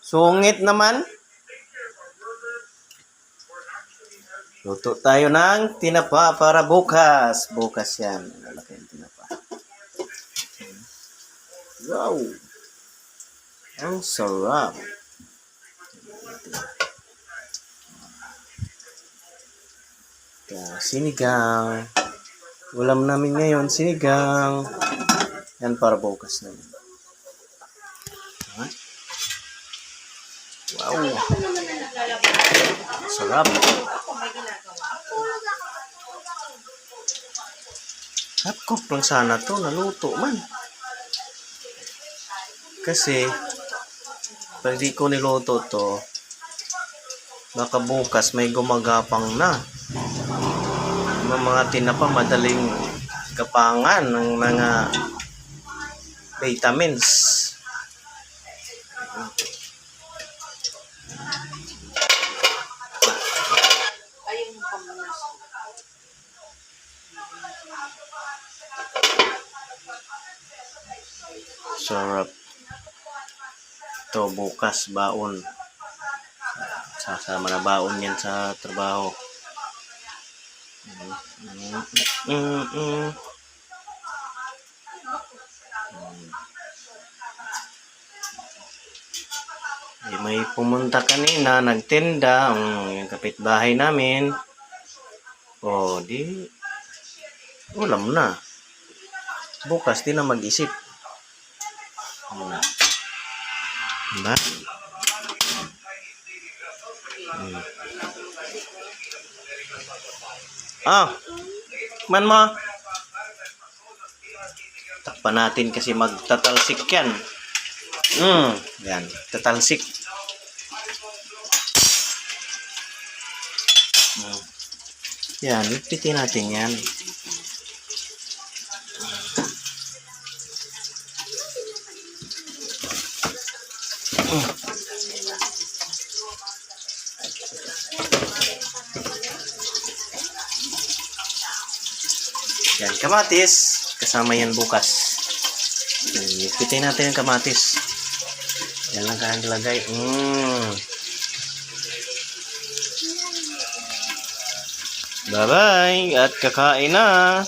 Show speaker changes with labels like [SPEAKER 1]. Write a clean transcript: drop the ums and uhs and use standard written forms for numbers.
[SPEAKER 1] Sungit naman. Luto tayo ng tinapa para bukas. Bukas yan. Lalaki yung tinapa. Wow! Ang sarap. Sinigang. Ulam namin ngayon, sinigang. Yan para bukas namin. Wow! Sarap. Half cook lang sana to, naluto man. Kasi, pag di ko niluto to, baka bukas may gumagapang na. Yung mga tinapa madaling gapangan ng mga vitamins. Sarap. Ito bukas baon. Sasama na baon yan sa trabaho. May pumunta kanina, nagtinda, yung kapitbahay namin. O, di, ulam na. Bukas, di na mag-isip. Diba? Man mo. Takpan natin kasi magtatalsik yan. Yan, tatalsik. Yan, ipitin natin yan. Yan, kamatis. Kasama yan bukas. Ipitin natin yung kamatis. Yan lang kayang lagay. Bye-bye. At kakain na.